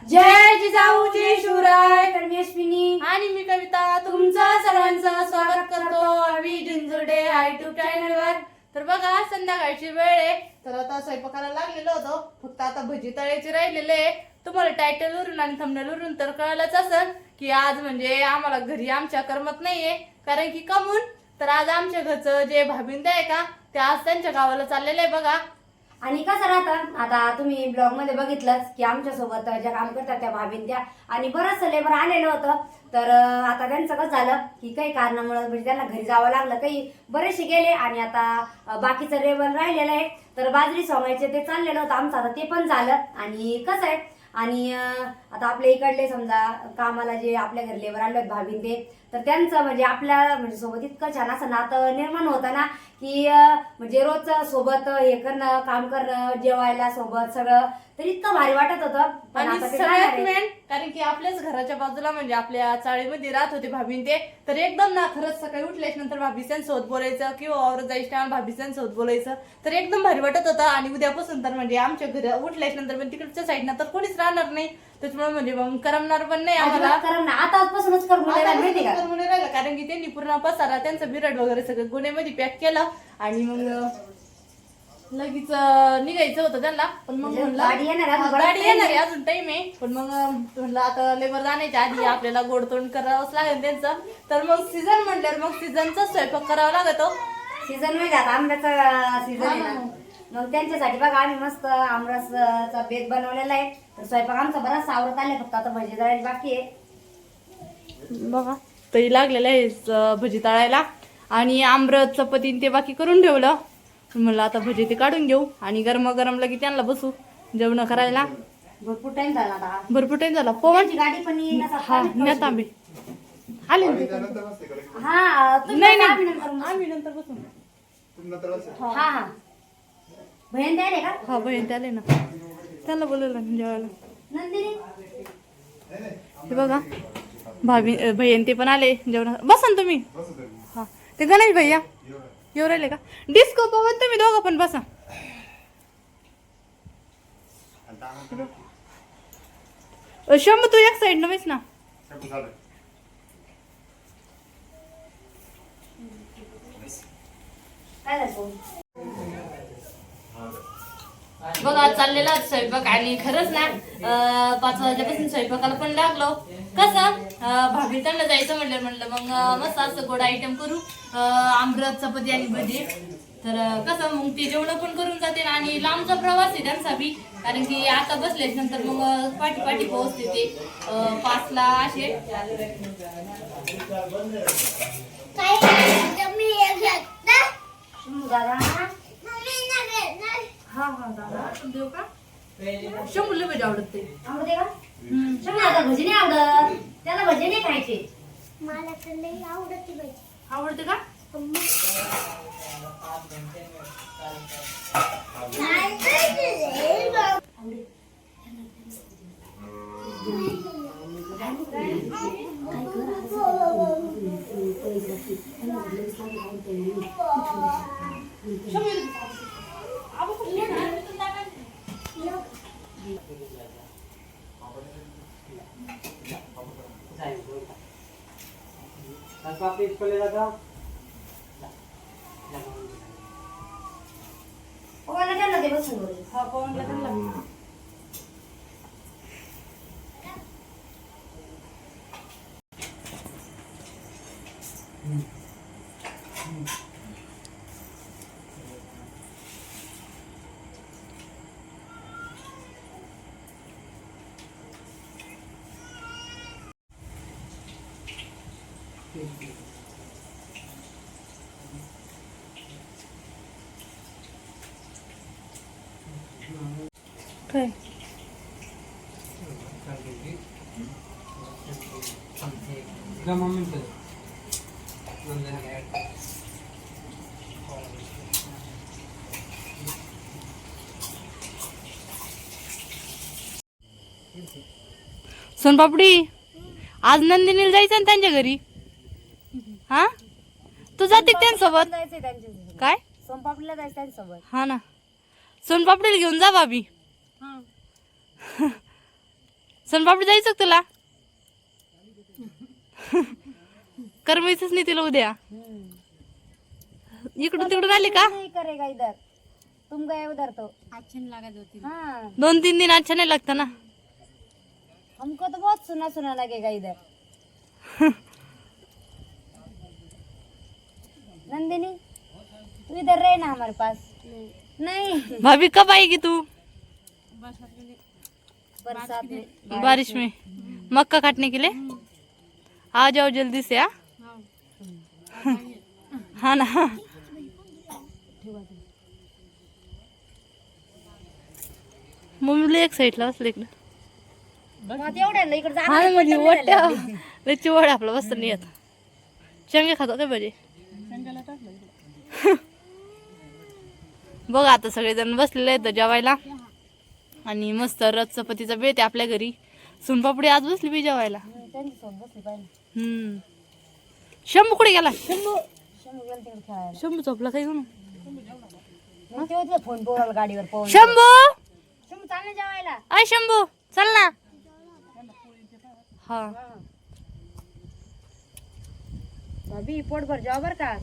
जय जिजाऊ जय शिवराय. तर मी अश्विनी आणि मी कविता तुमचं सर्वांचं स्वागत करतो आम्ही जिंजुर्डे युट्यूब चॅनलवर. तर बघा संध्याकाळची वेळ आहे, तर आता स्वयंपाकाला लागलेलो होतो. फक्त आता भजी तळायची राहिलेले आहे. तुम्हाला टायटल वरून आणि थंबनेल वरून तर कळलंच असेल की आज म्हणजे आम्हाला घरी आमच्या करमत नाहीये. कारण की कमून तर आज आमच्या घरचं जे भाभिंद आहे का ते आज त्यांच्या गावाला चाललेलं आहे बघा. आणि कसं राहतं आता तुम्ही ब्लॉग मध्ये बघितलंच की आमच्या सोबत ज्या काम करतात त्या भाभीन त्या आणि बरंच लेबर आलेलं होतं. तर आता त्यांचं कसं झालं की काही कारणामुळे म्हणजे त्यांना घरी जावं लागलं, काही बरेचसे गेले आणि आता बाकीचं लेबर राहिलेलं आहे. तर बाजरी सोंगायचे ते चाललेलं होतं आमचं, आता ते पण झालं. आणि कसं आहे आणि आता आपल्या इकडले समजा कामाला जे आपल्या घरी लेबर आले आहेत भाभीन ते, तर त्यांचं म्हणजे आपल्या म्हणजे सोबत इतकं छान असं नातं निर्माण होतं ना की म्हणजे रोज सोबत हे करणं, काम करणं, जेवायला सोबत सगळं, तर इतकं भारी वाटत होतं. पण आणि आता ते सगळ्यात जाणार आहे. मेन कारण की आपल्याच घराच्या बाजूला म्हणजे आपल्या चाळीमध्ये राहत होते भाभीन ते, तर एकदम ना खरंच सकाळी उठल्याच्या नंतर भाभीसोबत बोलायचं किंवा औरत जायच्या भाभीसोबत बोलायचं तर एकदम भारी वाटत होतं. आणि उद्यापासून तर म्हणजे आमच्या घरी उठल्याच्या नंतर पण तिकडच्या साईडनं तर कोणीच राहणार नाही, त्याच्यामुळे म्हणजे मग करमणार पण नाही आम्हाला. आतापासूनच कर माहिती का राहिलं कारण की त्यांनी पूर्ण पसारा त्यांचं बिरड वगैरे सगळं गुन्ह्यामध्ये पॅक केलं आणि मग लगेच निघायचं होतं त्यांना. पण मग म्हणलं गाडी येणार आहे, अजून गाडी येणार आहे, अजून टाइम आहे. पण मग म्हणलं आता लेबर जाण्याच्या आधी आपल्याला गोडतोंड करावंच लागेल त्यांचं. तर मग सीझन म्हटल्यावर मग सीझनचा स्वयंपाक करावा लागतो. सीझन नाही जात, आंब्याचा सीझन आहे ना. मग त्यांच्यासाठी बघा आम्ही मस्त आमरसचा बेत बनवलेला आहे. तर स्वयंपाक आमचा बराच आवडत आले, फक्त आता भजी तळायची बाकी आहे. बघा तरी लागलेलं आहे भजी तळायला आणि आमरस चपातीन ते बाकी करून ठेवलं. म्हणलं आता भजी ते काढून घेऊ आणि गरम लगे त्यांना बसू जेवण करायला. भरपूर टाइम झाला आता, भरपूर टाइम झाला. पवन गाडी पण येईन असं. हा न्यात आंबे आले ना ते. हा तुम्ही नाही बसा, नाही आम्ही नंतर बसू. आम्ही नंतर बसून. हा हा बहीण द्यायला का हा बहीण त्याले ना त्यांना बोलवलं ना जेवायला. नंदिनी? हे बघा भाभी भैया ते पण आले जेवण. बसा ना तुम्ही. हा ते गणेश भैया येऊ राहिले का? डिस्को पवन तुम्ही दोघं पण बसा. शंभू तू एक साइड न बस ना. काय झालं? बघा चाललेला स्वयंपाक आणि खरंच ना 5 वाजल्यापासून स्वयंपाकाला पण लागलो. कसं भाभी त्यांना जायचं म्हणलं मग मस्त असं गोड आयटम करू, आमरस चपाती आणि भजी. तर कसं मग ते जेवण पण करून जाते आणि लांबचा प्रवास आहे त्यांचा बी. कारण की आता बसल्याच नंतर मग पाठी पोहोचते ते 5ला असे. हा हा दादा देऊ का? शंभूला भजी आवडत ते. आवडते का? शंभूला भजी नाही आवडत, त्याला भजी नाही खायचे. मला तर लई आवडते बाई. आवडते का? हा पवनला त्यांना काय सोनपापडी आज नंदिनीला जायचं ना त्यांच्या घरी. हा तू जाते त्यांच्यासोबत जायचंय त्यांच्यासोबत. काय? सोनपापडीला जायचं त्यांच्यासोबत. हा ना सोनपापडीला घेऊन जा भाभी. सोनपापडी जायचं का तुला करमायचंच नाही तिला उद्या इकडून तिकडून आली का नहीं करेगा इधर तुम गए उधर तो अच्छे नहीं लगा 2-3 दिन अच्छा नहीं लगता ना हमको तो बहुत सुना सुना लगेगा इधर नंदिनी तू इधर रहे ना हमारे पास नहीं भाभी कब आएगी तू बरसात में बारिश में मक्का काटने के लिए आ जाओ जल्दी से हाँ ना मम्मीला एक साईडला बसलं इकडं मग एवढ्याला इकडे हा ना म्हणजे वट्या त्याची वड आपलं बसत नाही येत शेंगे खातो काय पाहिजे बघ आता सगळेजण बसलेले आहेत जेवायला आणि मस्त रस चपातीचा बेत आहे आपल्या घरी सोनपापडी आज बसली बी जेवायला त्यांच्यासोबत बसली पाहिजे शंभू कुठे गेला शंभू गेला तिकडे खेळायला शंभू झोपला काही म्हणून मग तेव्हा तुझा फोन पोराला गाडीवर पाहून शंभू शंभू चाल ना जेवायला अय शंभू चल ना हा भाभी पोटभर जेवा बर का